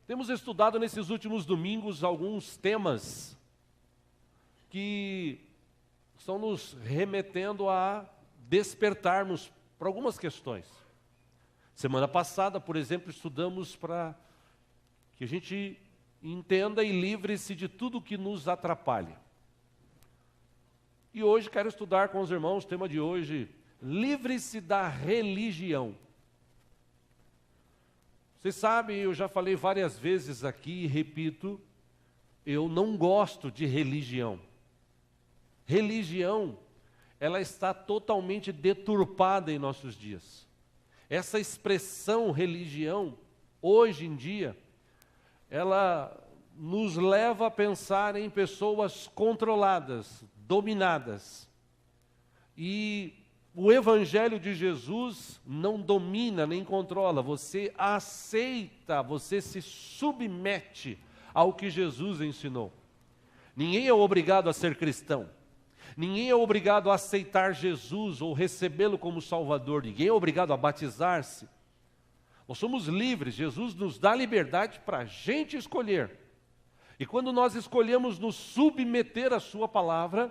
Temos estudado nesses últimos domingos alguns temas que estão nos remetendo a despertarmos para algumas questões. Semana passada, por exemplo, estudamos para que a gente entenda e livre-se de tudo que nos atrapalha. E hoje quero estudar com os irmãos o tema de hoje, livre-se da religião. Vocês sabem, eu já falei várias vezes aqui e repito, eu não gosto de religião. Religião, ela está totalmente deturpada em nossos dias. Essa expressão religião, hoje em dia, ela nos leva a pensar em pessoas controladas, dominadas. E o Evangelho de Jesus não domina nem controla, você aceita, você se submete ao que Jesus ensinou. Ninguém é obrigado a ser cristão, ninguém é obrigado a aceitar Jesus ou recebê-lo como Salvador, ninguém é obrigado a batizar-se. Nós somos livres, Jesus nos dá liberdade para a gente escolher. E quando nós escolhemos nos submeter à sua palavra,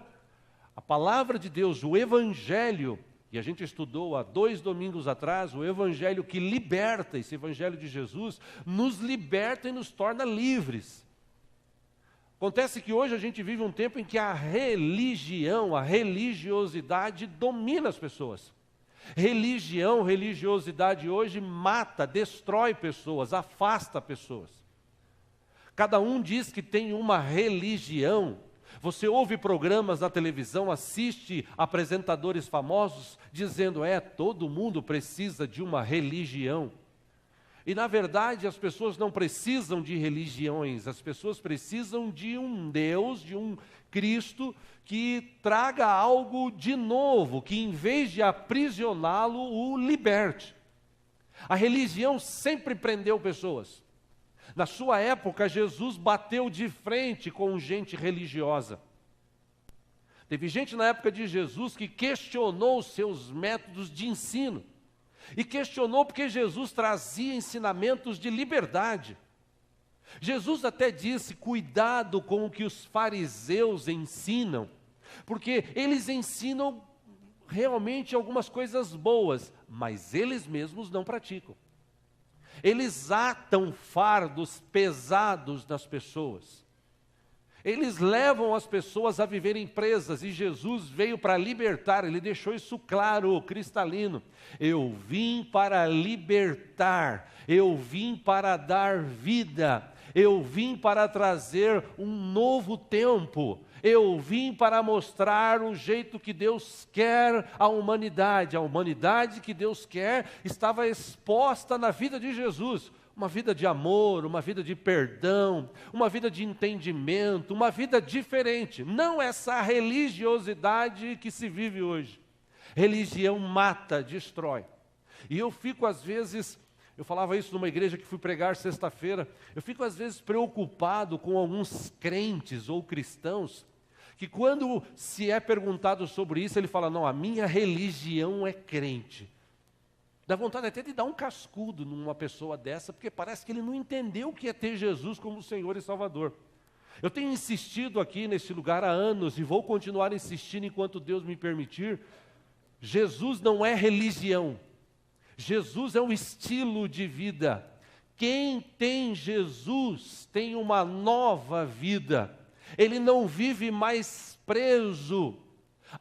a palavra de Deus, o Evangelho, e a gente estudou há 2 domingos atrás, o Evangelho que liberta, esse Evangelho de Jesus, nos liberta e nos torna livres. Acontece que hoje a gente vive um tempo em que a religião, a religiosidade domina as pessoas. Religião, religiosidade hoje mata, destrói pessoas, afasta pessoas. Cada um diz que tem uma religião. Você ouve programas na televisão, assiste apresentadores famosos dizendo, todo mundo precisa de uma religião. E na verdade as pessoas não precisam de religiões, as pessoas precisam de um Deus, de um Cristo que traga algo de novo, que em vez de aprisioná-lo, o liberte. A religião sempre prendeu pessoas. Na sua época, Jesus bateu de frente com gente religiosa. Teve gente na época de Jesus que questionou os seus métodos de ensino. E questionou porque Jesus trazia ensinamentos de liberdade. Jesus até disse, cuidado com o que os fariseus ensinam, porque eles ensinam realmente algumas coisas boas, mas eles mesmos não praticam. Eles atam fardos pesados nas pessoas. Eles levam as pessoas a viverem presas e Jesus veio para libertar, ele deixou isso claro, cristalino. Eu vim para libertar, eu vim para dar vida, eu vim para trazer um novo tempo. Eu vim para mostrar o jeito que Deus quer à humanidade. A humanidade que Deus quer estava exposta na vida de Jesus. Uma vida de amor, uma vida de perdão, uma vida de entendimento, uma vida diferente. Não essa religiosidade que se vive hoje. Religião mata, destrói. E eu fico às vezes... Eu falava isso numa igreja que fui pregar sexta-feira. Eu fico às vezes preocupado com alguns crentes ou cristãos que quando se é perguntado sobre isso, ele fala, não, a minha religião é crente. Dá vontade até de dar um cascudo numa pessoa dessa, porque parece que ele não entendeu o que é ter Jesus como Senhor e Salvador. Eu tenho insistido aqui nesse lugar há anos e vou continuar insistindo enquanto Deus me permitir. Jesus não é religião. Jesus é um estilo de vida. Quem tem Jesus tem uma nova vida. Ele não vive mais preso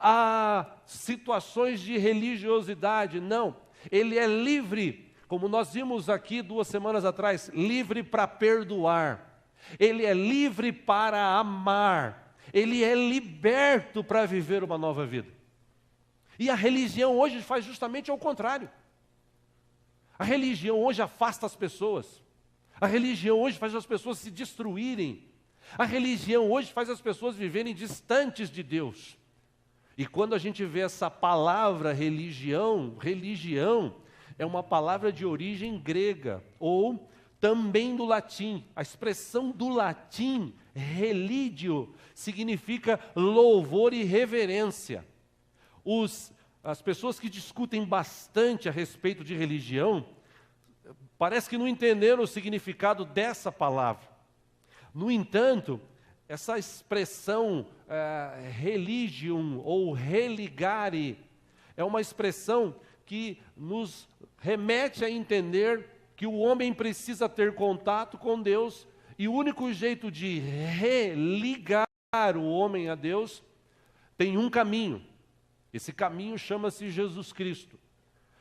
a situações de religiosidade, não. Ele é livre, como nós vimos aqui 2 semanas atrás, livre para perdoar. Ele é livre para amar. Ele é liberto para viver uma nova vida. E a religião hoje faz justamente ao contrário. A religião hoje afasta as pessoas. A religião hoje faz as pessoas se destruírem. A religião hoje faz as pessoas viverem distantes de Deus. E quando a gente vê essa palavra religião, religião é uma palavra de origem grega, ou também do latim. A expressão do latim, religio, significa louvor e reverência. As pessoas que discutem bastante a respeito de religião parece que não entenderam o significado dessa palavra. No entanto, essa expressão religium ou religare é uma expressão que nos remete a entender que o homem precisa ter contato com Deus, e o único jeito de religar o homem a Deus tem um caminho. Esse caminho chama-se Jesus Cristo.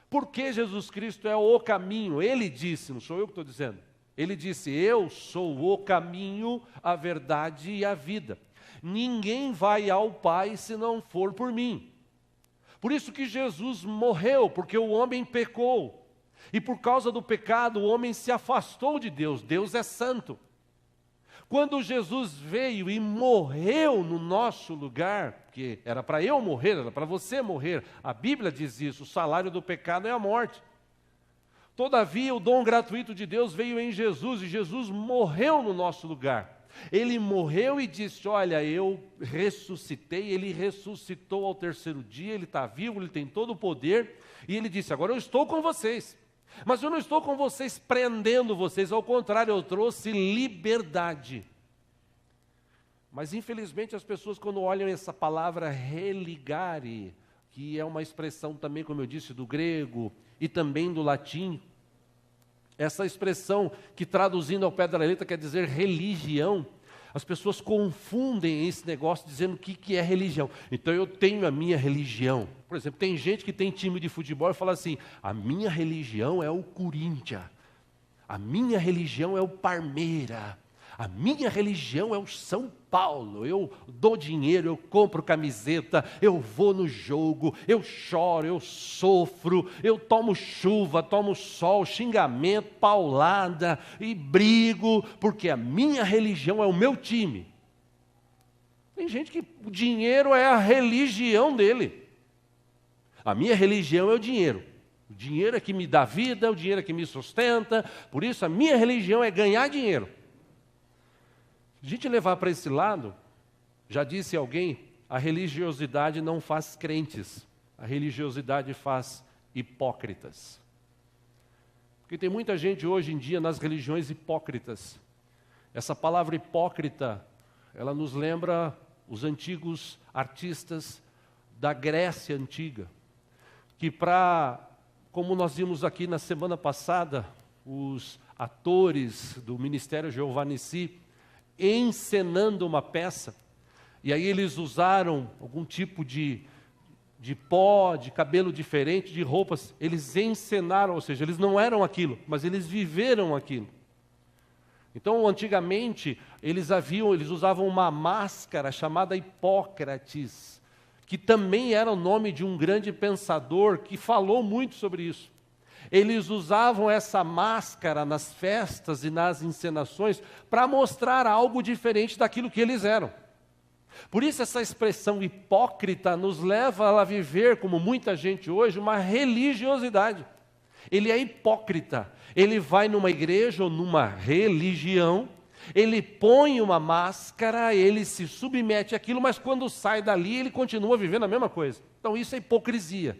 Por que Jesus Cristo é o caminho? Ele disse, não sou eu que estou dizendo. Ele disse, eu sou o caminho, a verdade e a vida. Ninguém vai ao Pai se não for por mim. Por isso que Jesus morreu, porque o homem pecou. E por causa do pecado, o homem se afastou de Deus. Deus é santo. Quando Jesus veio e morreu no nosso lugar, que era para eu morrer, era para você morrer, a Bíblia diz isso, o salário do pecado é a morte. Todavia, o dom gratuito de Deus veio em Jesus, e Jesus morreu no nosso lugar. Ele morreu e disse, olha, eu ressuscitei, ele ressuscitou ao terceiro dia, ele está vivo, ele tem todo o poder, e ele disse, agora eu estou com vocês. Mas eu não estou com vocês prendendo vocês, ao contrário, eu trouxe liberdade. Mas infelizmente as pessoas, quando olham essa palavra religare, que é uma expressão também, como eu disse, do grego e também do latim, essa expressão que traduzindo ao pé da letra quer dizer religião, as pessoas confundem esse negócio dizendo o que é religião. Então eu tenho a minha religião. Por exemplo, tem gente que tem time de futebol e fala assim, a minha religião é o Corinthians, a minha religião é o Palmeiras, a minha religião é o São Paulo, eu dou dinheiro, eu compro camiseta, eu vou no jogo, eu choro, eu sofro, eu tomo chuva, tomo sol, xingamento, paulada e brigo, porque a minha religião é o meu time. Tem gente que o dinheiro é a religião dele. A minha religião é o dinheiro. O dinheiro é que me dá vida, o dinheiro é que me sustenta, por isso a minha religião é ganhar dinheiro. Se a gente levar para esse lado, já disse alguém, a religiosidade não faz crentes, a religiosidade faz hipócritas. Porque tem muita gente hoje em dia nas religiões hipócritas. Essa palavra hipócrita, ela nos lembra os antigos artistas da Grécia Antiga, que como nós vimos aqui na semana passada, os atores do Ministério Jeová Nissi, encenando uma peça, e aí eles usaram algum tipo de pó, de cabelo diferente, de roupas, eles encenaram, ou seja, eles não eram aquilo, mas eles viveram aquilo. Então, antigamente, eles usavam uma máscara chamada Hipócrates, que também era o nome de um grande pensador que falou muito sobre isso. Eles usavam essa máscara nas festas e nas encenações para mostrar algo diferente daquilo que eles eram. Por isso essa expressão hipócrita nos leva a viver, como muita gente hoje, uma religiosidade. Ele é hipócrita. Ele vai numa igreja ou numa religião, ele põe uma máscara, ele se submete àquilo, mas quando sai dali ele continua vivendo a mesma coisa. Então isso é hipocrisia.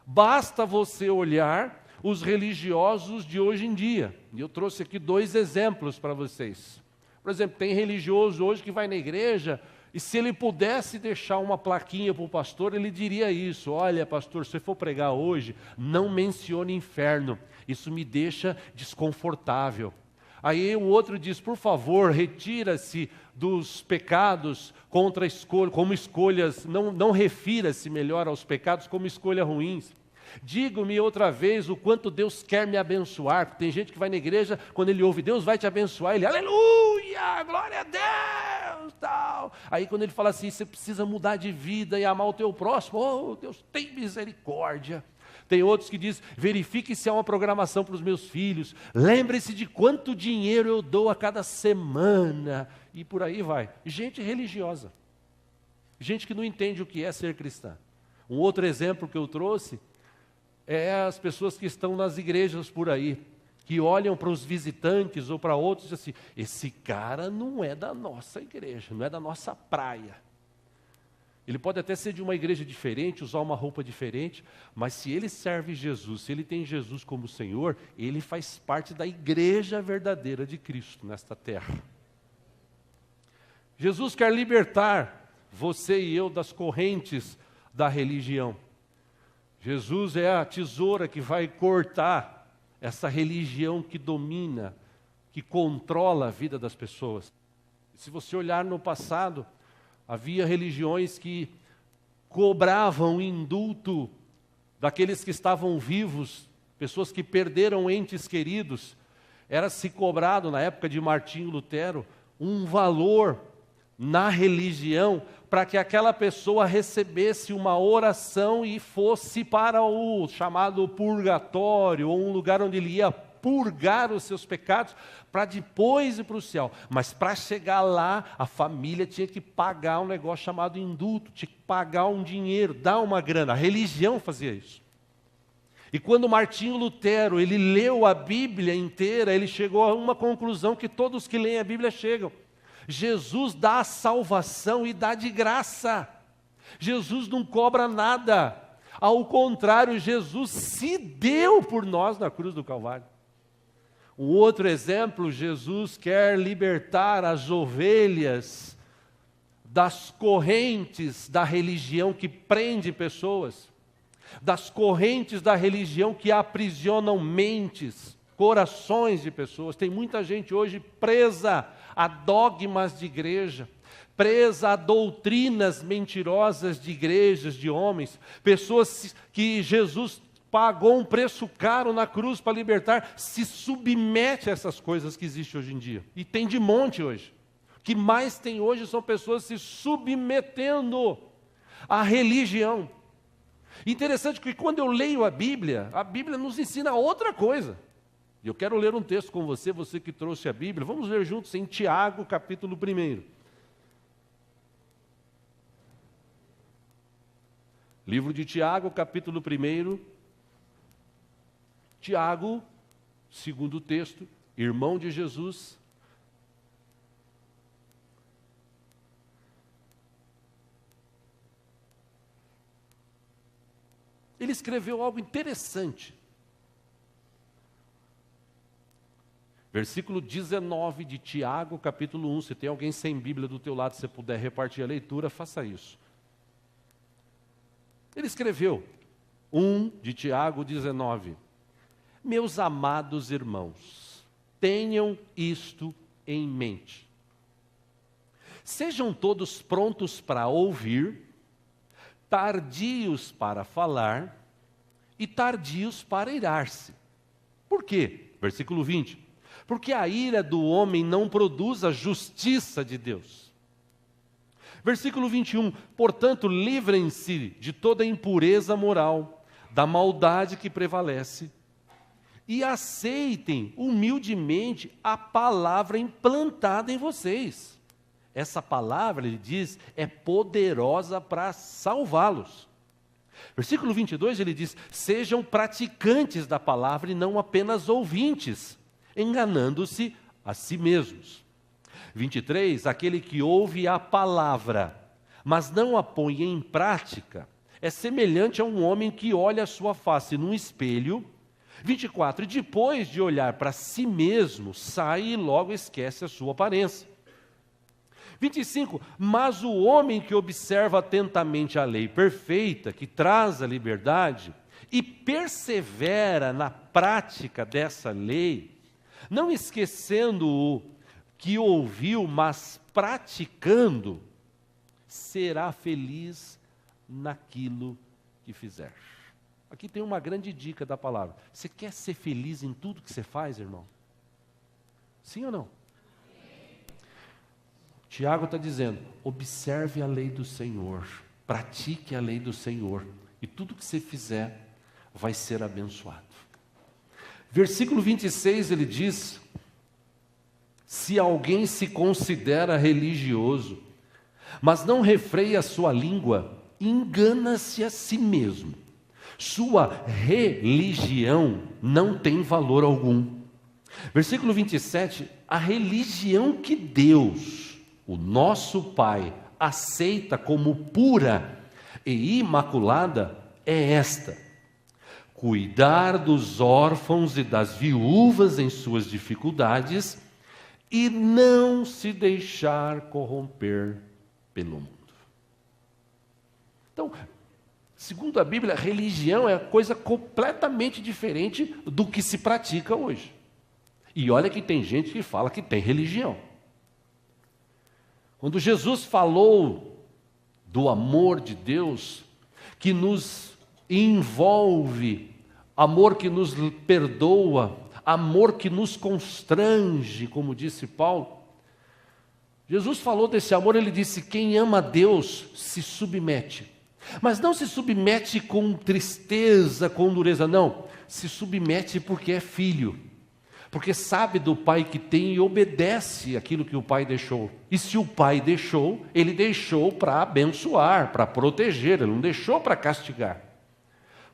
Basta você olhar os religiosos de hoje em dia. E eu trouxe aqui 2 exemplos para vocês. Por exemplo, tem religioso hoje que vai na igreja e se ele pudesse deixar uma plaquinha para o pastor, ele diria isso. Olha, pastor, se você for pregar hoje, não mencione inferno. Isso me deixa desconfortável. Aí o outro diz, por favor, retira-se dos pecados contra a escolha, como escolhas, não refira-se melhor aos pecados como escolhas ruins. Diga-me outra vez o quanto Deus quer me abençoar. Tem gente que vai na igreja, quando ele ouve Deus vai te abençoar, ele, aleluia, glória a Deus, tal. Aí quando ele fala assim, você precisa mudar de vida e amar o teu próximo, oh, Deus tem misericórdia. Tem outros que dizem, verifique se há uma programação para os meus filhos, lembre-se de quanto dinheiro eu dou a cada semana, e por aí vai. Gente religiosa, gente que não entende o que é ser cristã. Um outro exemplo que eu trouxe é as pessoas que estão nas igrejas por aí, que olham para os visitantes ou para outros e dizem assim, esse cara não é da nossa igreja, não é da nossa praia. Ele pode até ser de uma igreja diferente, usar uma roupa diferente, mas se ele serve Jesus, se ele tem Jesus como Senhor, ele faz parte da igreja verdadeira de Cristo nesta terra. Jesus quer libertar você e eu das correntes da religião. Jesus é a tesoura que vai cortar essa religião que domina, que controla a vida das pessoas. Se você olhar no passado, havia religiões que cobravam indulto daqueles que estavam vivos, pessoas que perderam entes queridos. Era-se cobrado, na época de Martinho Lutero, um valor na religião para que aquela pessoa recebesse uma oração e fosse para o chamado purgatório, ou um lugar onde ele ia purgar os seus pecados, para depois ir para o céu. Mas para chegar lá, a família tinha que pagar um negócio chamado indulto, tinha que pagar um dinheiro, dar uma grana. A religião fazia isso. E quando Martinho Lutero, ele leu a Bíblia inteira, ele chegou a uma conclusão que todos que leem a Bíblia chegam. Jesus dá a salvação e dá de graça. Jesus não cobra nada. Ao contrário, Jesus se deu por nós na cruz do Calvário. Um outro exemplo, Jesus quer libertar as ovelhas das correntes da religião que prende pessoas, das correntes da religião que aprisionam mentes, corações de pessoas. Tem muita gente hoje presa a dogmas de igreja, presa a doutrinas mentirosas de igrejas, de homens, pessoas que Jesus pagou um preço caro na cruz para libertar, se submete a essas coisas que existem hoje em dia. E tem de monte hoje. O que mais tem hoje são pessoas se submetendo à religião. Interessante que quando eu leio a Bíblia nos ensina outra coisa. E eu quero ler um texto com você, você que trouxe a Bíblia. Vamos ler juntos em Tiago, capítulo 1. Livro de Tiago, capítulo 1. Tiago, segundo o texto, irmão de Jesus. Ele escreveu algo interessante. Versículo 19 de Tiago, capítulo 1. Se tem alguém sem Bíblia do teu lado, se você puder repartir a leitura, faça isso. Ele escreveu, 1 de Tiago 19. Meus amados irmãos, tenham isto em mente. Sejam todos prontos para ouvir, tardios para falar e tardios para irar-se. Por quê? Versículo 20. Porque a ira do homem não produz a justiça de Deus. Versículo 21. Portanto, livrem-se de toda impureza moral, da maldade que prevalece, e aceitem humildemente a palavra implantada em vocês. Essa palavra, ele diz, é poderosa para salvá-los. Versículo 22, ele diz, sejam praticantes da palavra e não apenas ouvintes, enganando-se a si mesmos. 23, aquele que ouve a palavra, mas não a põe em prática, é semelhante a um homem que olha a sua face num espelho. 24, e depois de olhar para si mesmo, sai e logo esquece a sua aparência. 25, mas o homem que observa atentamente a lei perfeita, que traz a liberdade, e persevera na prática dessa lei, não esquecendo o que ouviu, mas praticando, será feliz naquilo que fizer. Aqui tem uma grande dica da palavra. Você quer ser feliz em tudo que você faz, irmão? Sim ou não? Tiago está dizendo, observe a lei do Senhor, pratique a lei do Senhor, e tudo que você fizer vai ser abençoado. Versículo 26, ele diz, se alguém se considera religioso, mas não refreia a sua língua, engana-se a si mesmo. Sua religião não tem valor algum. Versículo 27, a religião que Deus, o nosso Pai, aceita como pura e imaculada é esta: cuidar dos órfãos e das viúvas em suas dificuldades e não se deixar corromper pelo mundo. Então, segundo a Bíblia, religião é coisa completamente diferente do que se pratica hoje. E olha que tem gente que fala que tem religião. Quando Jesus falou do amor de Deus, que nos envolve, amor que nos perdoa, amor que nos constrange, como disse Paulo, Jesus falou desse amor, ele disse: quem ama a Deus se submete. Mas não se submete com tristeza, com dureza, não. Se submete porque é filho. Porque sabe do pai que tem e obedece aquilo que o pai deixou. E se o pai deixou, ele deixou para abençoar, para proteger, ele não deixou para castigar.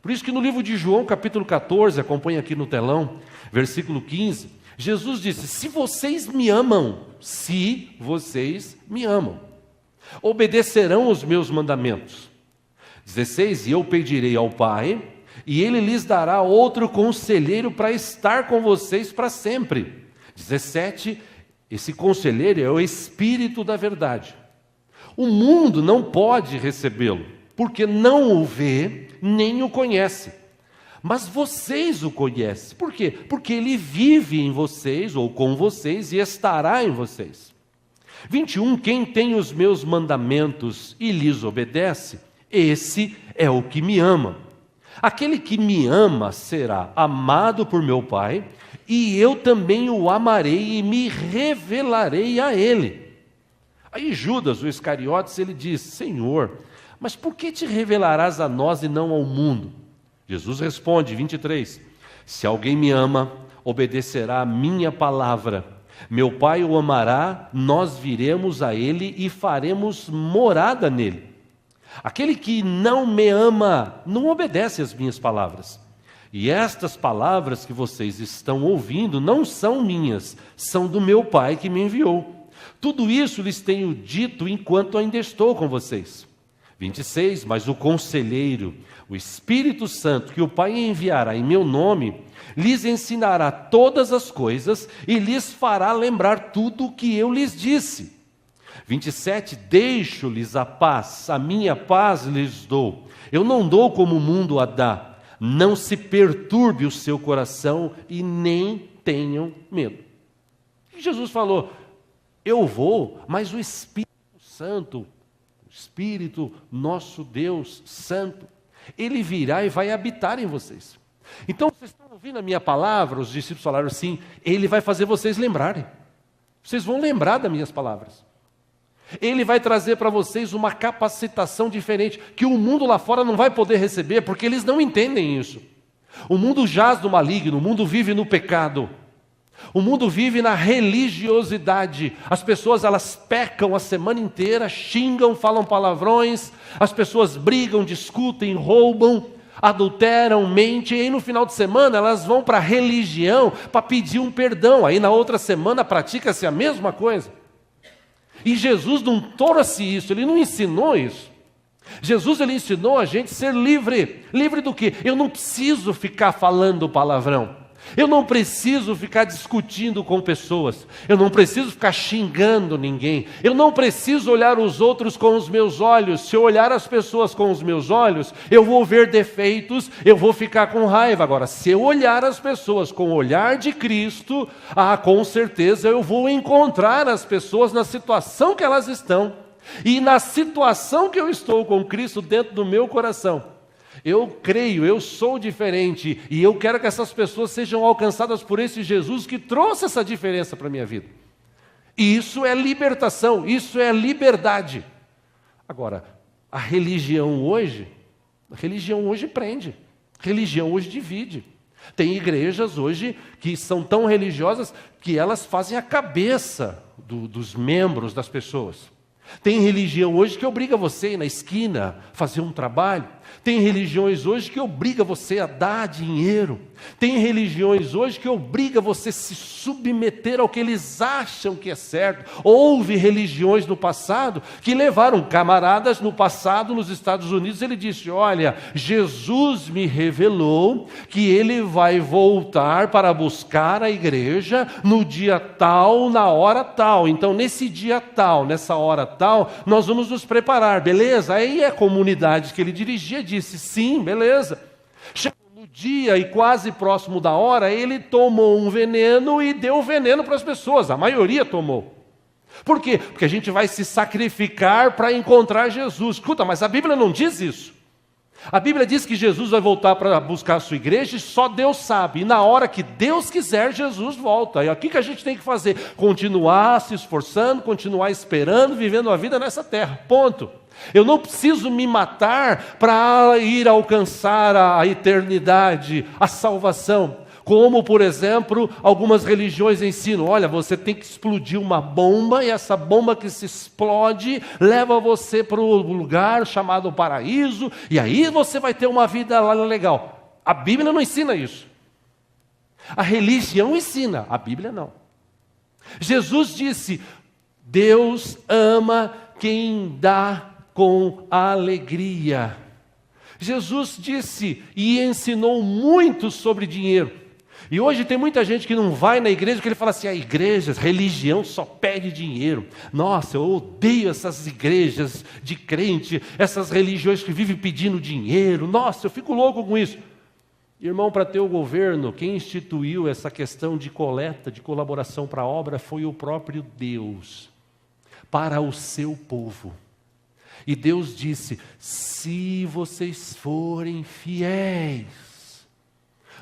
Por isso que no livro de João, capítulo 14, acompanha aqui no telão, versículo 15, Jesus disse: se vocês me amam, obedecerão os meus mandamentos. 16, e eu pedirei ao Pai, e Ele lhes dará outro conselheiro para estar com vocês para sempre. 17, esse conselheiro é o Espírito da verdade. O mundo não pode recebê-lo, porque não o vê, nem o conhece. Mas vocês o conhecem. Por quê? Porque Ele vive em vocês, ou com vocês, e estará em vocês. 21, quem tem os meus mandamentos e lhes obedece, esse é o que me ama. Aquele que me ama será amado por meu Pai, e eu também o amarei e me revelarei a ele. Aí Judas, o Iscariotes, ele diz: Senhor, mas por que te revelarás a nós e não ao mundo? Jesus responde, 23, se alguém me ama, obedecerá a minha palavra. Meu Pai o amará, nós viremos a ele e faremos morada nele. Aquele que não me ama, não obedece às minhas palavras. E estas palavras que vocês estão ouvindo não são minhas, são do meu Pai que me enviou. Tudo isso lhes tenho dito enquanto ainda estou com vocês. 26, mas o Conselheiro, o Espírito Santo, que o Pai enviará em meu nome, lhes ensinará todas as coisas e lhes fará lembrar tudo o que eu lhes disse. 27, deixo-lhes a paz, a minha paz lhes dou. Eu não dou como o mundo a dá. Não se perturbe o seu coração e nem tenham medo. E Jesus falou: eu vou, mas o Espírito Santo, o Espírito, nosso Deus Santo, Ele virá e vai habitar em vocês. Então, vocês estão ouvindo a minha palavra? Os discípulos falaram assim: Ele vai fazer vocês lembrarem. Vocês vão lembrar das minhas palavras. Ele vai trazer para vocês uma capacitação diferente, que o mundo lá fora não vai poder receber, porque eles não entendem isso. O mundo jaz no maligno, o mundo vive no pecado. O mundo vive na religiosidade. As pessoas, elas pecam a semana inteira, xingam, falam palavrões, as pessoas brigam, discutem, roubam, adulteram, mentem, e aí no final de semana elas vão para a religião para pedir um perdão, aí na outra semana pratica-se a mesma coisa. E Jesus não trouxe isso, Ele não ensinou isso. Jesus, Ele ensinou a gente a ser livre. Livre do quê? Eu não preciso ficar falando palavrão. Eu não preciso ficar discutindo com pessoas. Eu não preciso ficar xingando ninguém. Eu não preciso olhar os outros com os meus olhos. Se eu olhar as pessoas com os meus olhos, eu vou ver defeitos, eu vou ficar com raiva. Agora, se eu olhar as pessoas com o olhar de Cristo, com certeza eu vou encontrar as pessoas na situação que elas estão. E na situação que eu estou com Cristo dentro do meu coração, eu creio, eu sou diferente, e eu quero que essas pessoas sejam alcançadas por esse Jesus que trouxe essa diferença para a minha vida. E isso é libertação, isso é liberdade. Agora, a religião hoje prende, a religião hoje divide. Tem igrejas hoje que são tão religiosas que elas fazem a cabeça dos membros das pessoas. Tem religião hoje que obriga você a ir na esquina, fazer um trabalho. Tem religiões hoje que obrigam você a dar dinheiro. Tem religiões hoje que obrigam você a se submeter ao que eles acham que é certo. Houve religiões no passado que levaram camaradas no passado nos Estados Unidos. Ele disse, olha, Jesus me revelou que ele vai voltar para buscar a igreja no dia tal, na hora tal. Então nesse dia tal, nessa hora tal, nós vamos nos preparar, beleza? Aí a comunidade que ele dirigia disse, sim, beleza. Chegou no dia e quase próximo da hora, ele tomou um veneno e deu veneno para as pessoas, a maioria tomou. Por quê? Porque a gente vai se sacrificar para encontrar Jesus. Escuta, mas a Bíblia não diz isso. A Bíblia diz que Jesus vai voltar para buscar a sua igreja e só Deus sabe. E na hora que Deus quiser, Jesus volta. E o que a gente tem que fazer? Continuar se esforçando, continuar esperando, vivendo a vida nessa terra. Ponto. Eu não preciso me matar para ir alcançar a eternidade, a salvação. Como, por exemplo, algumas religiões ensinam, olha, você tem que explodir uma bomba, e essa bomba que se explode leva você para o lugar chamado paraíso, e aí você vai ter uma vida lá legal. A Bíblia não ensina isso. A religião ensina, a Bíblia não. Jesus disse, Deus ama quem dá com alegria. Jesus disse e ensinou muito sobre dinheiro. E hoje tem muita gente que não vai na igreja, porque ele fala assim, a igreja, religião só pede dinheiro. Nossa, eu odeio essas igrejas de crente, essas religiões que vivem pedindo dinheiro. Nossa, eu fico louco com isso. Irmão, para ter o governo, quem instituiu essa questão de coleta, de colaboração para a obra, foi o próprio Deus, para o seu povo. E Deus disse, se vocês forem fiéis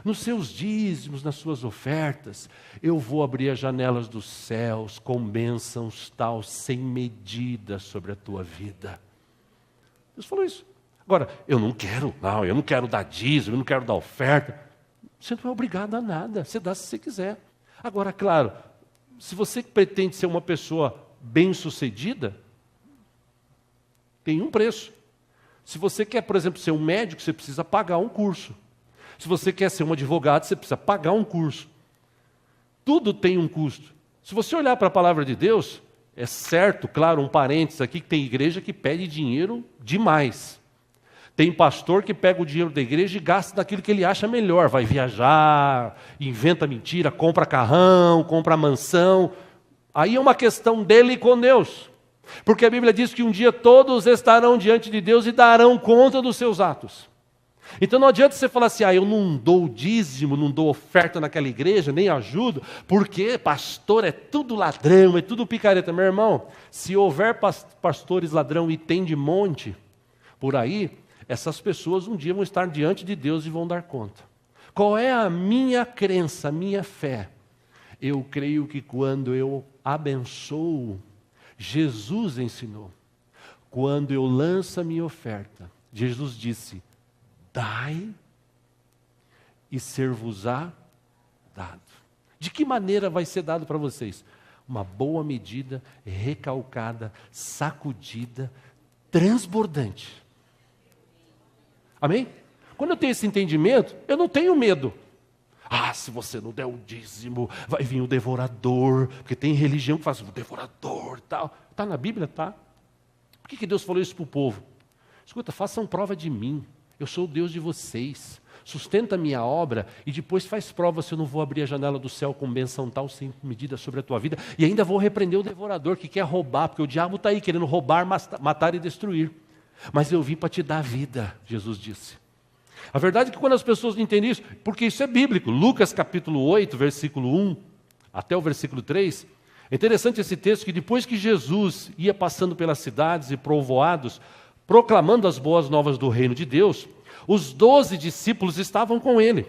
nos seus dízimos, nas suas ofertas, eu vou abrir as janelas dos céus com bênçãos tal, sem medida sobre a tua vida. Deus falou isso. Agora, eu não quero dar dízimo, eu não quero dar oferta. Você não é obrigado a nada, você dá se você quiser. Agora, claro, se você pretende ser uma pessoa bem-sucedida, tem um preço. Se você quer, por exemplo, ser um médico, você precisa pagar um curso. Se você quer ser um advogado, você precisa pagar um curso. Tudo tem um custo. Se você olhar para a palavra de Deus, é certo, claro, um parênteses aqui, que tem igreja que pede dinheiro demais. Tem pastor que pega o dinheiro da igreja e gasta naquilo que ele acha melhor. Vai viajar, inventa mentira, compra carrão, compra mansão. Aí é uma questão dele com Deus. Porque a Bíblia diz que um dia todos estarão diante de Deus e darão conta dos seus atos. Então não adianta você falar assim, eu não dou dízimo, não dou oferta naquela igreja, nem ajudo, porque pastor é tudo ladrão, é tudo picareta. Meu irmão, se houver pastores ladrão e tem de monte por aí, essas pessoas um dia vão estar diante de Deus e vão dar conta. Qual é a minha crença, a minha fé? Eu creio que quando eu abençoo, Jesus ensinou. Quando eu lanço a minha oferta, Jesus disse, dai e ser-vos-á dado. De que maneira vai ser dado para vocês? Uma boa medida, recalcada, sacudida, transbordante. Amém? Quando eu tenho esse entendimento, eu não tenho medo. Se você não der o dízimo, vai vir o devorador, porque tem religião que faz o devorador e tal. Está na Bíblia? Tá. Por que Deus falou isso para o povo? Escuta, façam prova de mim, eu sou o Deus de vocês, sustenta a minha obra e depois faz prova se eu não vou abrir a janela do céu com bênção tal, sem medida sobre a tua vida, e ainda vou repreender o devorador que quer roubar, porque o diabo está aí querendo roubar, matar e destruir. Mas eu vim para te dar vida, Jesus disse. A verdade é que quando as pessoas não entendem isso, porque isso é bíblico, Lucas capítulo 8, versículo 1, até o versículo 3, é interessante esse texto que depois que Jesus ia passando pelas cidades e povoados, proclamando as boas novas do reino de Deus, os 12 discípulos estavam com ele.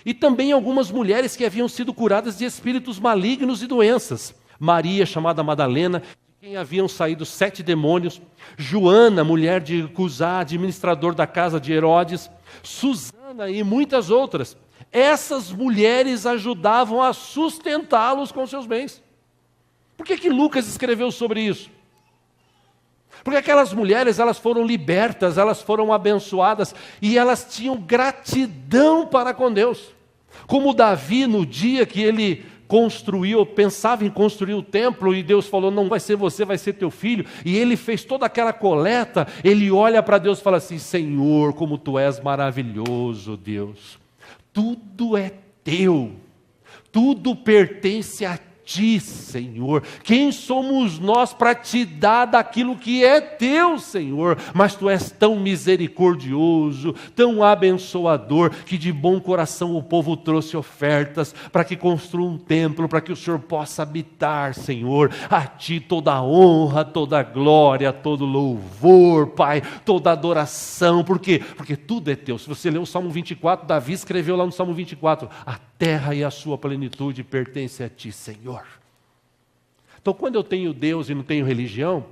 E também algumas mulheres que haviam sido curadas de espíritos malignos e doenças. Maria, chamada Madalena, de quem haviam saído 7 demônios. Joana, mulher de Cusá, administrador da casa de Herodes. Susana e muitas outras. Essas mulheres ajudavam a sustentá-los com seus bens. Por que Lucas escreveu sobre isso? Porque aquelas mulheres, elas foram libertas, elas foram abençoadas, e elas tinham gratidão para com Deus. Como Davi, no dia que ele construiu, pensava em construir o templo, e Deus falou, não vai ser você, vai ser teu filho, e ele fez toda aquela coleta, ele olha para Deus e fala assim, Senhor, como tu és maravilhoso, Deus, tudo é teu, tudo pertence a ti, Senhor. Quem somos nós para te dar daquilo que é teu, Senhor? Mas tu és tão misericordioso, tão abençoador, que de bom coração o povo trouxe ofertas para que construa um templo, para que o Senhor possa habitar, Senhor. A ti toda a honra, toda a glória, todo louvor, Pai, toda a adoração. Por quê? Porque tudo é teu. Se você ler o Salmo 24, Davi escreveu lá no Salmo 24, a terra e a sua plenitude pertencem a ti, Senhor. Então, quando eu tenho Deus e não tenho religião,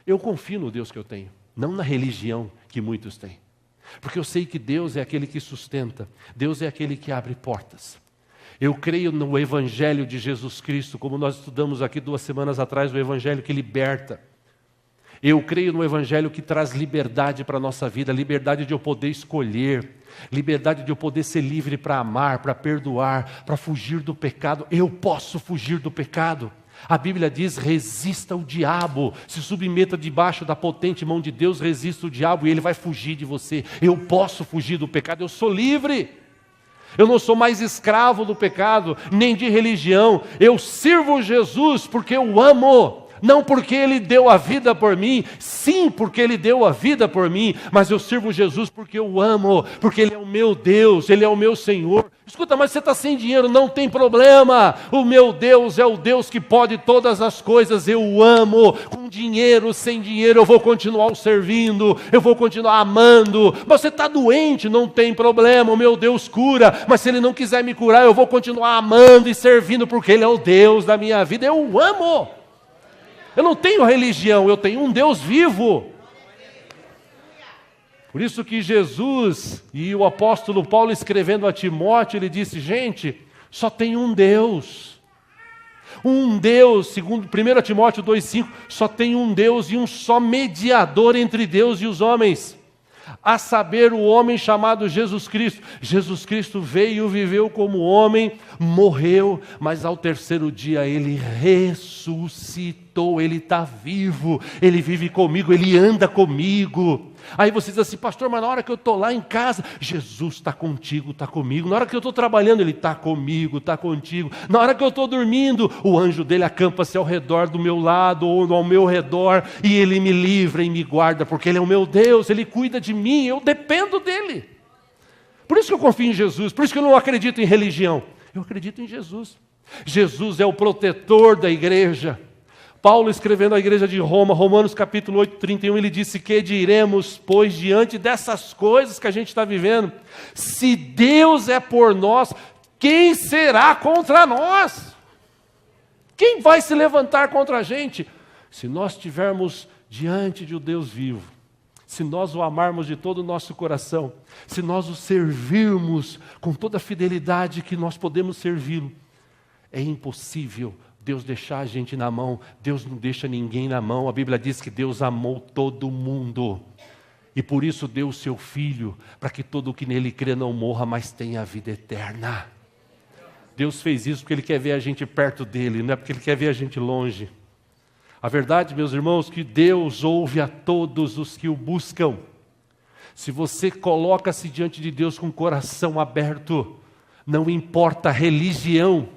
eu confio no Deus que eu tenho, não na religião que muitos têm. Porque eu sei que Deus é aquele que sustenta, Deus é aquele que abre portas. Eu creio no Evangelho de Jesus Cristo, como nós estudamos aqui 2 semanas atrás, o Evangelho que liberta. Eu creio no Evangelho que traz liberdade para a nossa vida, liberdade de eu poder escolher, liberdade de eu poder ser livre para amar, para perdoar, para fugir do pecado. Eu posso fugir do pecado. A Bíblia diz, resista ao diabo, se submeta debaixo da potente mão de Deus, resista o diabo e ele vai fugir de você. Eu posso fugir do pecado, eu sou livre. Eu não sou mais escravo do pecado, nem de religião. Eu sirvo Jesus porque eu amo. Não porque Ele deu a vida por mim, sim, porque Ele deu a vida por mim, mas eu sirvo Jesus porque eu amo, porque Ele é o meu Deus, Ele é o meu Senhor. Escuta, mas você está sem dinheiro, não tem problema, o meu Deus é o Deus que pode todas as coisas, eu o amo, com dinheiro, sem dinheiro, eu vou continuar o servindo, eu vou continuar amando. Mas você está doente, não tem problema, o meu Deus cura, mas se Ele não quiser me curar, eu vou continuar amando e servindo, porque Ele é o Deus da minha vida, eu o amo. Eu não tenho religião, eu tenho um Deus vivo. Por isso que Jesus e o apóstolo Paulo escrevendo a Timóteo, ele disse, gente, só tem um Deus. Um Deus, segundo 1 Timóteo 2,5, só tem um Deus e um só mediador entre Deus e os homens. A saber, o homem chamado Jesus Cristo. Jesus Cristo veio, viveu como homem, morreu, mas ao terceiro dia Ele ressuscitou, Ele está vivo, Ele vive comigo, Ele anda comigo. Aí você diz assim, pastor, mas na hora que eu estou lá em casa, Jesus está contigo, está comigo. Na hora que eu estou trabalhando, Ele está comigo, está contigo. Na hora que eu estou dormindo, o anjo dele acampa-se ao redor do meu lado ou ao meu redor e Ele me livra e me guarda, porque Ele é o meu Deus, Ele cuida de mim, eu dependo dEle. Por isso que eu confio em Jesus, por isso que eu não acredito em religião. Eu acredito em Jesus. Jesus é o protetor da igreja. Paulo escrevendo à igreja de Roma, Romanos capítulo 8, 31, ele disse, que diremos, pois, diante dessas coisas que a gente está vivendo, se Deus é por nós, quem será contra nós? Quem vai se levantar contra a gente? Se nós estivermos diante de um Deus vivo, se nós o amarmos de todo o nosso coração, se nós o servirmos com toda a fidelidade que nós podemos servi-lo, é impossível Deus deixar a gente na mão. Deus não deixa ninguém na mão. A Bíblia diz que Deus amou todo mundo e por isso deu o seu Filho, para que todo o que nele crê não morra, mas tenha a vida eterna. Deus fez isso porque Ele quer ver a gente perto dEle, não é porque Ele quer ver a gente longe. A verdade, meus irmãos, que Deus ouve a todos os que o buscam. Se você coloca-se diante de Deus com o coração aberto, não importa a religião,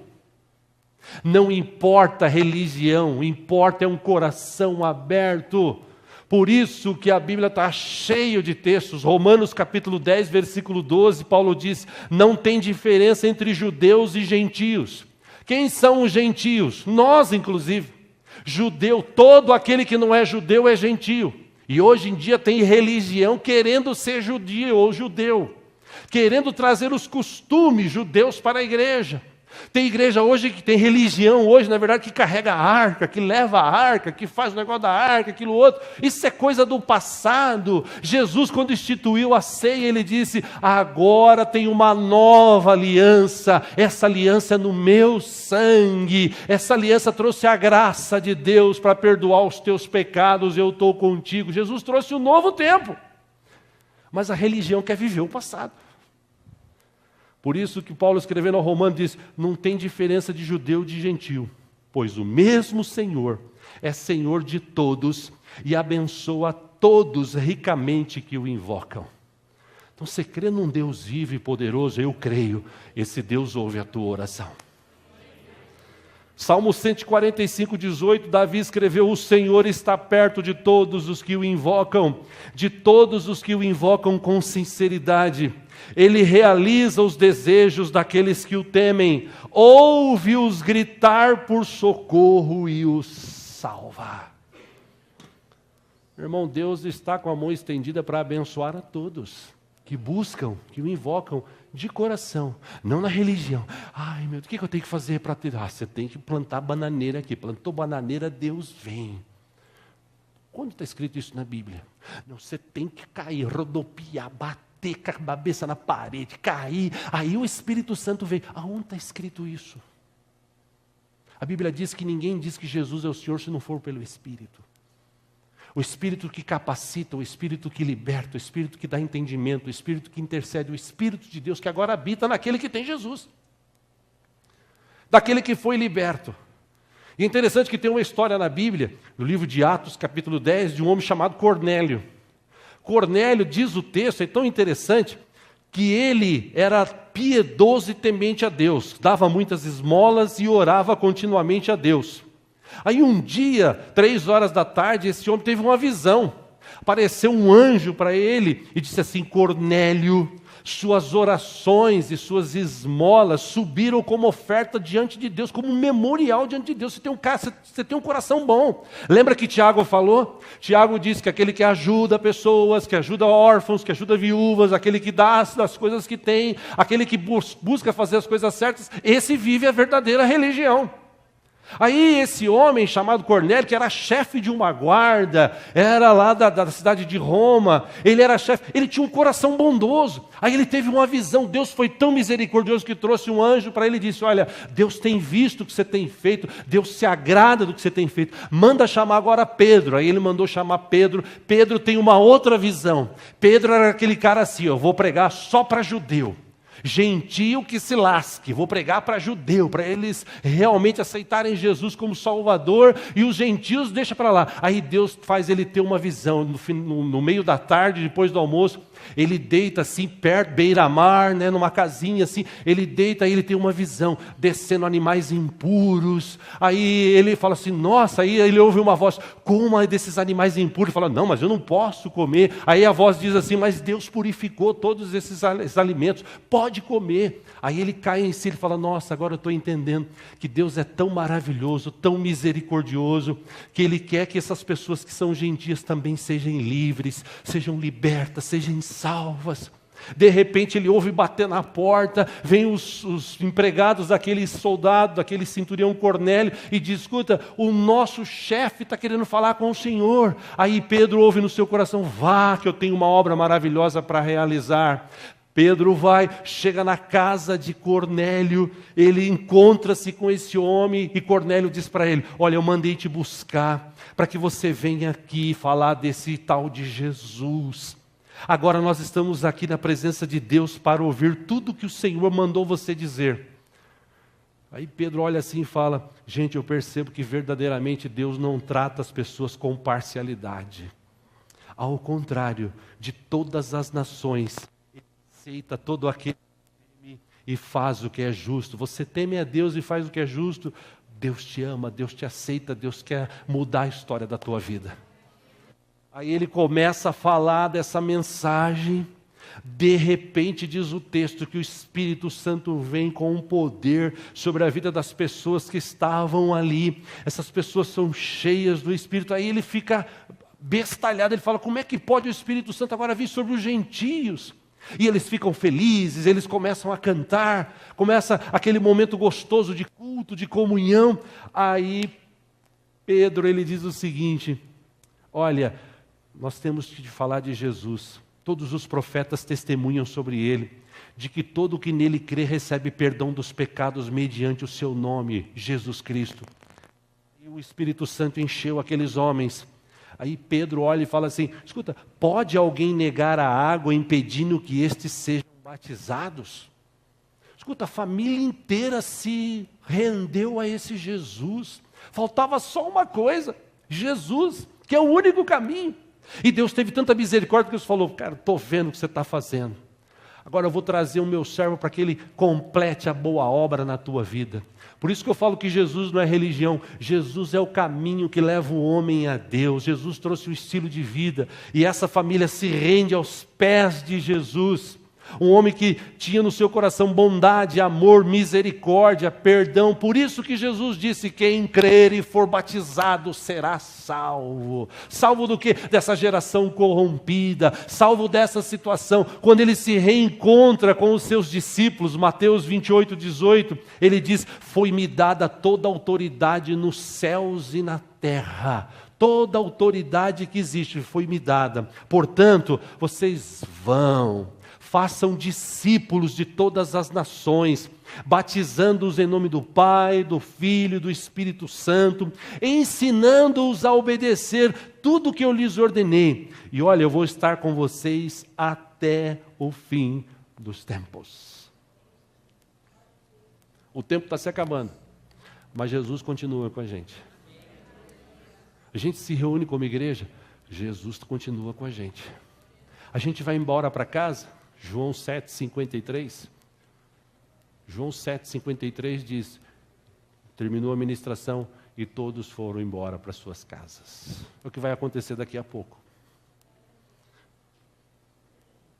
não importa a religião, importa é um coração aberto. Por isso que a Bíblia está cheia de textos. Romanos capítulo 10, versículo 12, Paulo diz, não tem diferença entre judeus e gentios. Quem são os gentios? Nós, inclusive. Judeu, todo aquele que não é judeu é gentio. E hoje em dia tem religião querendo ser judio ou judeu, querendo trazer os costumes judeus para a igreja. Tem igreja hoje que tem religião hoje, na verdade, que carrega a arca, que leva a arca, que faz o negócio da arca, aquilo outro. Isso é coisa do passado. Jesus, quando instituiu a ceia, ele disse: agora tem uma nova aliança. Essa aliança é no meu sangue. Essa aliança trouxe a graça de Deus para perdoar os teus pecados. Eu estou contigo. Jesus trouxe um novo tempo. Mas a religião quer viver o passado. Por isso que Paulo, escrevendo ao Romano, diz: não tem diferença de judeu e de gentil, pois o mesmo Senhor é Senhor de todos e abençoa todos ricamente que o invocam. Então, você crê num Deus vivo e poderoso? Eu creio. Esse Deus ouve a tua oração. Salmo 145, 18, Davi escreveu: o Senhor está perto de todos os que o invocam, de todos os que o invocam com sinceridade. Ele realiza os desejos daqueles que o temem, ouve-os gritar por socorro e os salva. Meu irmão, Deus está com a mão estendida para abençoar a todos que buscam, que o invocam de coração, não na religião. Ai, meu Deus, o que eu tenho que fazer para ter? Você tem que plantar bananeira aqui. Plantou bananeira, Deus vem. Quando está escrito isso na Bíblia? Não, você tem que cair, rodopiar, bater com a cabeça na parede, cair, aí o Espírito Santo veio. Aonde está escrito isso? A Bíblia diz que ninguém diz que Jesus é o Senhor se não for pelo Espírito. O Espírito que capacita, o Espírito que liberta, o Espírito que dá entendimento, o Espírito que intercede, o Espírito de Deus que agora habita naquele que tem Jesus, daquele que foi liberto. E é interessante que tem uma história na Bíblia, no livro de Atos, capítulo 10, de um homem chamado Cornélio. Cornélio, diz o texto, é tão interessante, que ele era piedoso e temente a Deus, dava muitas esmolas e orava continuamente a Deus. Aí um dia, 3 horas da tarde, esse homem teve uma visão. Apareceu um anjo para ele e disse assim: Cornélio, suas orações e suas esmolas subiram como oferta diante de Deus, como um memorial diante de Deus. Você tem um coração bom. Lembra que Tiago falou? Tiago disse que aquele que ajuda pessoas, que ajuda órfãos, que ajuda viúvas, aquele que dá das coisas que tem, aquele que busca fazer as coisas certas, esse vive a verdadeira religião. Aí esse homem chamado Cornélio, que era chefe de uma guarda, era lá da cidade de Roma, ele era chefe, ele tinha um coração bondoso. Aí ele teve uma visão, Deus foi tão misericordioso que trouxe um anjo para ele e disse: olha, Deus tem visto o que você tem feito, Deus se agrada do que você tem feito, manda chamar agora Pedro. Aí ele mandou chamar Pedro. Pedro tem uma outra visão. Pedro era aquele cara assim: eu vou pregar só para judeu. Gentio que se lasque, vou pregar para judeu, para eles realmente aceitarem Jesus como Salvador, e os gentios deixa para lá. Aí Deus faz ele ter uma visão, no meio da tarde, depois do almoço, ele deita assim, perto, beira-mar, né, numa casinha assim, ele deita e ele tem uma visão, descendo animais impuros. Aí ele fala assim: nossa, aí ele ouve uma voz: coma desses animais impuros. Ele fala: não, mas eu não posso comer. Aí a voz diz assim: mas Deus purificou todos esses alimentos, pode comer. Aí ele cai em si e fala: nossa, agora eu estou entendendo que Deus é tão maravilhoso, tão misericordioso, que Ele quer que essas pessoas que são gentias também sejam livres, sejam libertas, sejam salvas. De repente ele ouve bater na porta, vem os empregados daquele soldado, daquele centurião Cornélio, e diz: escuta, o nosso chefe está querendo falar com o Senhor. Aí Pedro ouve no seu coração: vá, que eu tenho uma obra maravilhosa para realizar. Pedro vai, chega na casa de Cornélio, ele encontra-se com esse homem, e Cornélio diz para ele: olha, eu mandei te buscar, para que você venha aqui falar desse tal de Jesus. Agora nós estamos aqui na presença de Deus para ouvir tudo que o Senhor mandou você dizer. Aí Pedro olha assim e fala: gente, eu percebo que verdadeiramente Deus não trata as pessoas com parcialidade. Ao contrário, de todas as nações, Ele aceita todo aquele que teme e faz o que é justo. Você teme a Deus e faz o que é justo, Deus te ama, Deus te aceita, Deus quer mudar a história da tua vida. Aí ele começa a falar dessa mensagem. De repente, diz o texto, que o Espírito Santo vem com um poder sobre a vida das pessoas que estavam ali. Essas pessoas são cheias do Espírito. Aí ele fica bestalhado, ele fala: como é que pode o Espírito Santo agora vir sobre os gentios? E eles ficam felizes, eles começam a cantar, começa aquele momento gostoso de culto, de comunhão. Aí Pedro, ele diz o seguinte: olha, nós temos que falar de Jesus. Todos os profetas testemunham sobre ele, de que todo o que nele crê recebe perdão dos pecados mediante o seu nome, Jesus Cristo. E o Espírito Santo encheu aqueles homens. Aí Pedro olha e fala assim: escuta, pode alguém negar a água impedindo que estes sejam batizados? Escuta, a família inteira se rendeu a esse Jesus. Faltava só uma coisa: Jesus, que é o único caminho. E Deus teve tanta misericórdia que Deus falou: cara, estou vendo o que você está fazendo. Agora eu vou trazer o meu servo para que ele complete a boa obra na tua vida. Por isso que eu falo que Jesus não é religião. Jesus é o caminho que leva o homem a Deus. Jesus trouxe o estilo de vida. E essa família se rende aos pés de Jesus. Um homem que tinha no seu coração bondade, amor, misericórdia, perdão. Por isso que Jesus disse: quem crer e for batizado será salvo. Salvo do quê? Dessa geração corrompida. Salvo dessa situação. Quando ele se reencontra com os seus discípulos, Mateus 28, 18, ele diz: foi-me dada toda a autoridade nos céus e na terra. Toda a autoridade que existe foi-me dada. Portanto, vocês vão. Façam discípulos de todas as nações, batizando-os em nome do Pai, do Filho e do Espírito Santo, ensinando-os a obedecer tudo o que eu lhes ordenei. E olha, eu vou estar com vocês até o fim dos tempos. O tempo está se acabando, mas Jesus continua com a gente. A gente se reúne como igreja, Jesus continua com a gente. A gente vai embora para casa. João 7,53. João 7,53 diz: terminou a ministração e todos foram embora para suas casas. É o que vai acontecer daqui a pouco.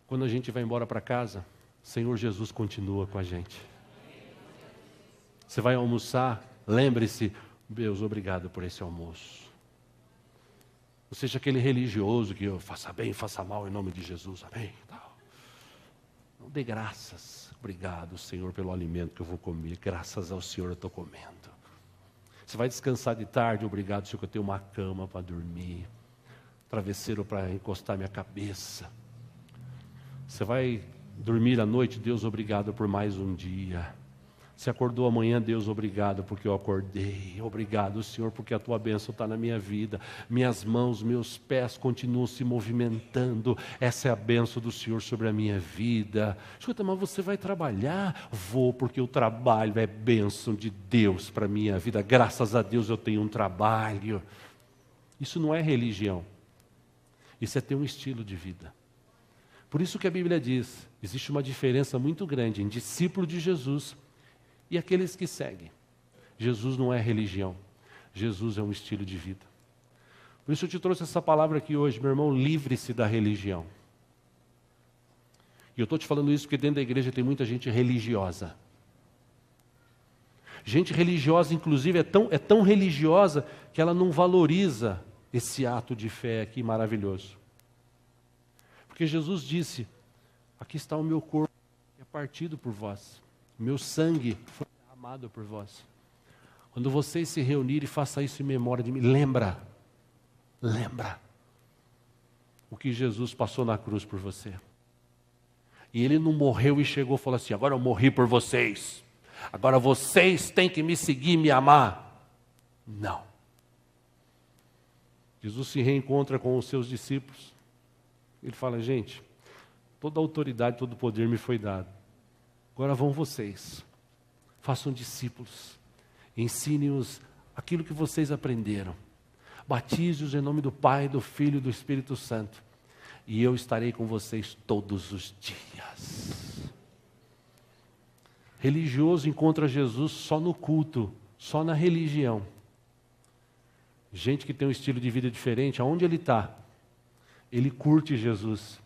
Quando a gente vai embora para casa, o Senhor Jesus continua com a gente. Você vai almoçar, lembre-se: Deus, obrigado por esse almoço. Não seja aquele religioso que eu faça bem, faça mal em nome de Jesus, amém. Não dê graças. Obrigado, Senhor, pelo alimento que eu vou comer. Graças ao Senhor eu estou comendo. Você vai descansar de tarde. Obrigado, Senhor, que eu tenho uma cama para dormir, travesseiro para encostar minha cabeça. Você vai dormir à noite. Deus, obrigado por mais um dia. Você acordou amanhã, Deus, obrigado porque eu acordei. Obrigado, Senhor, porque a tua bênção está na minha vida. Minhas mãos, meus pés continuam se movimentando. Essa é a bênção do Senhor sobre a minha vida. Escuta, mas você vai trabalhar? Vou, porque o trabalho é bênção de Deus para a minha vida. Graças a Deus eu tenho um trabalho. Isso não é religião. Isso é ter um estilo de vida. Por isso que a Bíblia diz, existe uma diferença muito grande em discípulo de Jesus e aqueles que seguem. Jesus não é religião. Jesus é um estilo de vida. Por isso eu te trouxe essa palavra aqui hoje, meu irmão: livre-se da religião. E eu estou te falando isso porque dentro da igreja tem muita gente religiosa. Gente religiosa, inclusive, é tão religiosa que ela não valoriza esse ato de fé aqui maravilhoso. Porque Jesus disse: aqui está o meu corpo, que é partido por vós. Meu sangue foi derramado por vós. Quando vocês se reunirem, faça isso em memória de mim. Lembra o que Jesus passou na cruz por você. E ele não morreu e chegou e falou assim: agora eu morri por vocês. Agora vocês têm que me seguir e me amar. Não. Jesus se reencontra com os seus discípulos. Ele fala: gente, toda a autoridade, todo o poder me foi dado. Agora vão vocês, façam discípulos, ensinem-os aquilo que vocês aprenderam. Batize-os em nome do Pai, do Filho e do Espírito Santo. E eu estarei com vocês todos os dias. Religioso encontra Jesus só no culto, só na religião. Gente que tem um estilo de vida diferente, aonde ele está? Ele curte Jesus.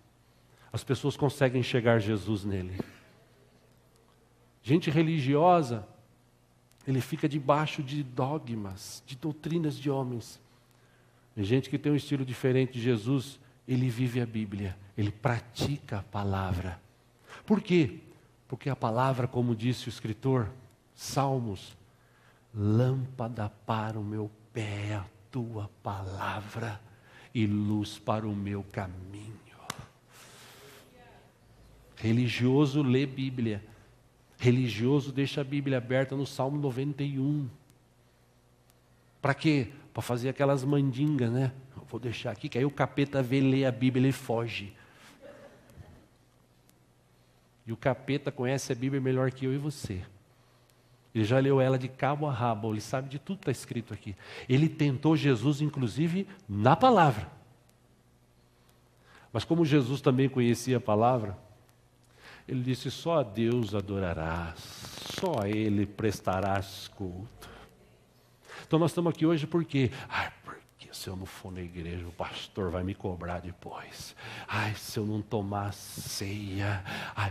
As pessoas conseguem enxergar Jesus nele. Gente religiosa, ele fica debaixo de dogmas, de doutrinas de homens. E gente que tem um estilo diferente de Jesus, ele vive a Bíblia, ele pratica a palavra. Por quê? Porque a palavra, como disse o escritor, Salmos, lâmpada para o meu pé é a tua palavra e luz para o meu caminho. Religioso lê Bíblia. Religioso deixa a Bíblia aberta no Salmo 91. Para quê? Para fazer aquelas mandingas, né? Vou deixar aqui, que aí o capeta vê, lê a Bíblia e foge. E o capeta conhece a Bíblia melhor que eu e você. Ele já leu ela de cabo a rabo, ele sabe de tudo que está escrito aqui. Ele tentou Jesus, inclusive, na palavra. Mas como Jesus também conhecia a palavra, ele disse, só a Deus adorarás, só a Ele prestarás culto. Então nós estamos aqui hoje por quê? Porque se eu não for na igreja, o pastor vai me cobrar depois. Se eu não tomar ceia.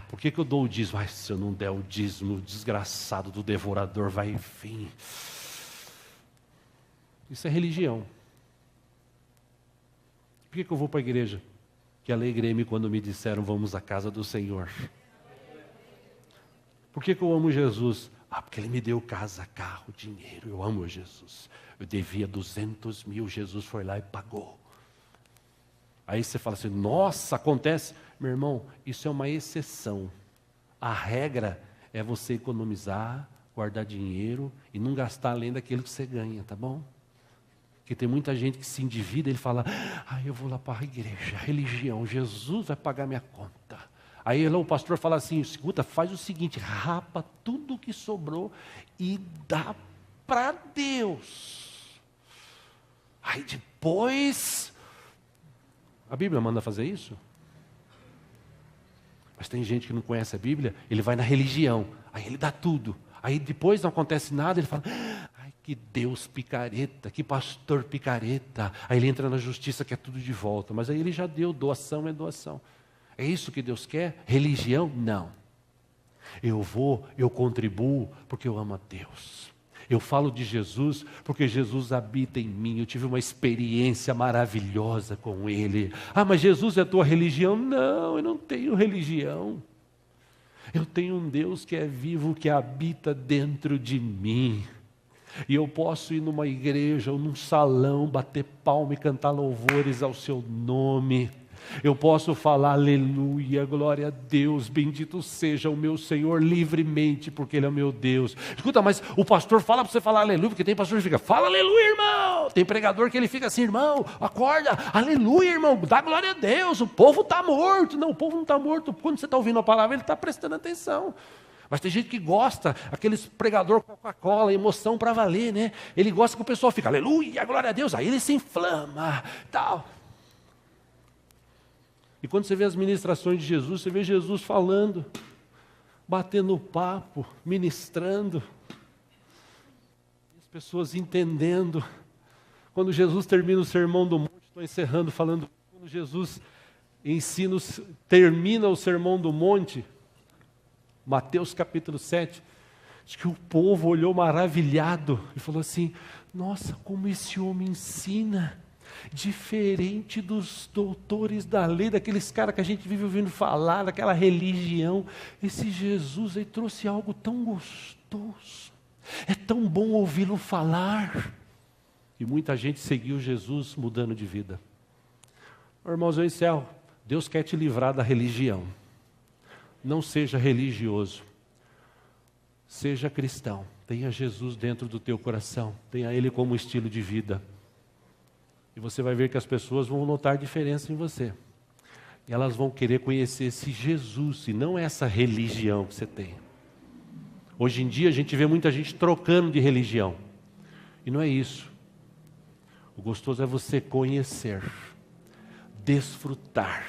Por que eu dou o dízimo? Se eu não der o dízimo, o desgraçado do devorador vai vir. Isso é religião. Por que eu vou para a igreja? Que alegrei-me quando me disseram, vamos à casa do Senhor. Por que eu amo Jesus? Porque Ele me deu casa, carro, dinheiro. Eu amo Jesus. Eu devia 200 mil, Jesus foi lá e pagou. Aí você fala assim, nossa, acontece. Meu irmão, isso é uma exceção. A regra é você economizar, guardar dinheiro e não gastar além daquilo que você ganha, tá bom? Porque tem muita gente que se endivida, ele fala, eu vou lá para a igreja, religião, Jesus vai pagar minha conta. Aí o pastor fala assim, escuta, faz o seguinte, rapa tudo que sobrou e dá para Deus. Aí depois, a Bíblia manda fazer isso? Mas tem gente que não conhece a Bíblia, ele vai na religião, aí ele dá tudo. Aí depois não acontece nada, ele fala, que Deus picareta, que pastor picareta. Aí ele entra na justiça, quer tudo de volta. Mas aí ele já deu, doação é doação. É isso que Deus quer? Religião? Não. Eu contribuo porque eu amo a Deus. Eu falo de Jesus porque Jesus habita em mim. Eu tive uma experiência maravilhosa com Ele. Mas Jesus é a tua religião? Não, eu não tenho religião. Eu tenho um Deus que é vivo, que habita dentro de mim. E eu posso ir numa igreja ou num salão, bater palma e cantar louvores ao seu nome. Eu posso falar aleluia, glória a Deus, bendito seja o meu Senhor livremente, porque Ele é o meu Deus. Escuta, mas o pastor fala para você falar aleluia, porque tem pastor que fica, fala aleluia, irmão. Tem pregador que ele fica assim, irmão, acorda, aleluia, irmão, dá glória a Deus, o povo está morto. Não, o povo não está morto, quando você está ouvindo a palavra, ele está prestando atenção. Mas tem gente que gosta, aqueles pregador Coca-Cola, emoção para valer, né? Ele gosta que o pessoal fica, aleluia, glória a Deus, aí ele se inflama, tal. E quando você vê as ministrações de Jesus, você vê Jesus falando, batendo papo, ministrando, as pessoas entendendo. Quando Jesus termina o sermão do monte, estou encerrando falando, quando Jesus termina o sermão do monte, Mateus capítulo 7, diz que o povo olhou maravilhado e falou assim, nossa, como esse homem ensina, diferente dos doutores da lei, daqueles caras que a gente vive ouvindo falar, daquela religião. Esse Jesus aí trouxe algo tão gostoso, é tão bom ouvi-lo falar. E muita gente seguiu Jesus mudando de vida. Irmãos, eu encerro. Deus quer te livrar da religião. Não seja religioso, seja cristão, tenha Jesus dentro do teu coração, tenha Ele como estilo de vida. E você vai ver que as pessoas vão notar diferença em você. E elas vão querer conhecer esse Jesus, e não essa religião que você tem. Hoje em dia a gente vê muita gente trocando de religião. E não é isso. O gostoso é você conhecer, desfrutar,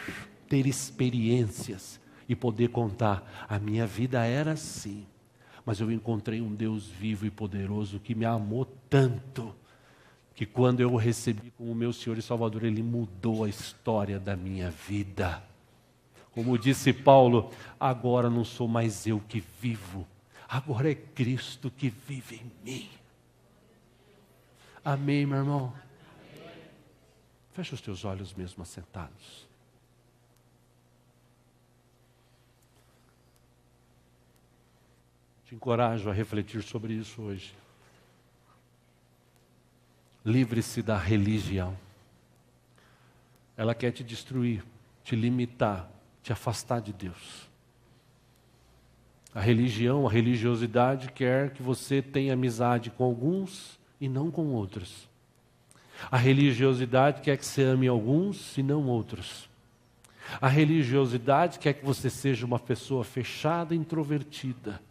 ter experiências, e poder contar, a minha vida era assim, mas eu encontrei um Deus vivo e poderoso que me amou tanto, que quando eu o recebi como meu Senhor e Salvador, Ele mudou a história da minha vida. Como disse Paulo, agora não sou mais eu que vivo, agora é Cristo que vive em mim. Amém, meu irmão? Fecha os teus olhos mesmo assentados. Te encorajo a refletir sobre isso hoje. Livre-se da religião. Ela quer te destruir, te limitar, te afastar de Deus. A religião, a religiosidade quer que você tenha amizade com alguns e não com outros. A religiosidade quer que você ame alguns e não outros. A religiosidade quer que você seja uma pessoa fechada, introvertida.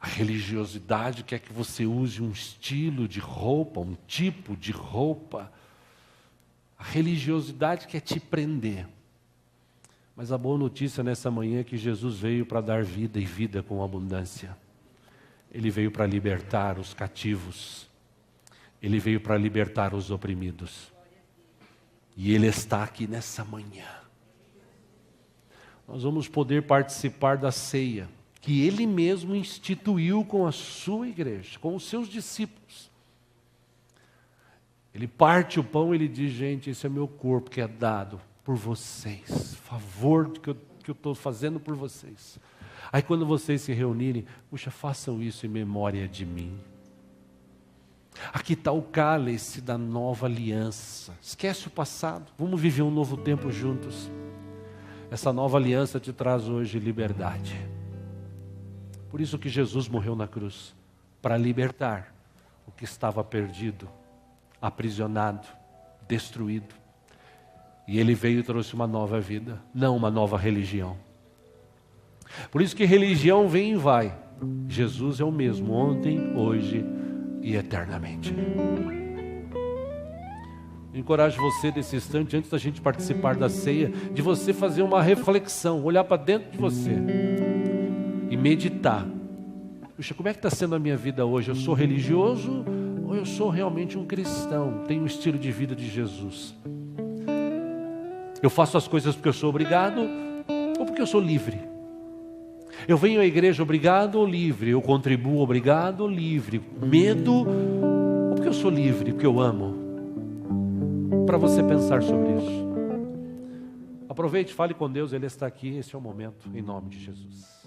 A religiosidade quer que você use um estilo de roupa, um tipo de roupa. A religiosidade quer te prender. Mas a boa notícia nessa manhã é que Jesus veio para dar vida e vida com abundância. Ele veio para libertar os cativos. Ele veio para libertar os oprimidos. E Ele está aqui nessa manhã. Nós vamos poder participar da ceia que Ele mesmo instituiu com a sua igreja, com os seus discípulos. Ele parte o pão e Ele diz, gente, esse é meu corpo que é dado por vocês. Favor que eu estou fazendo por vocês. Aí quando vocês se reunirem, puxa, façam isso em memória de mim. Aqui está o cálice da nova aliança. Esquece o passado, vamos viver um novo tempo juntos. Essa nova aliança te traz hoje liberdade. Por isso que Jesus morreu na cruz, para libertar o que estava perdido, aprisionado, destruído. E Ele veio e trouxe uma nova vida, não uma nova religião. Por isso que religião vem e vai. Jesus é o mesmo, ontem, hoje e eternamente. Encorajo você nesse instante, antes da gente participar da ceia, de você fazer uma reflexão, olhar para dentro de você e meditar. Puxa, como é que está sendo a minha vida hoje? Eu sou religioso ou eu sou realmente um cristão? Tenho o estilo de vida de Jesus? Eu faço as coisas porque eu sou obrigado ou porque eu sou livre? Eu venho à igreja obrigado ou livre? Eu contribuo obrigado ou livre? Medo ou porque eu sou livre, porque eu amo? Para você pensar sobre isso. Aproveite, fale com Deus, Ele está aqui, esse é o momento, em nome de Jesus.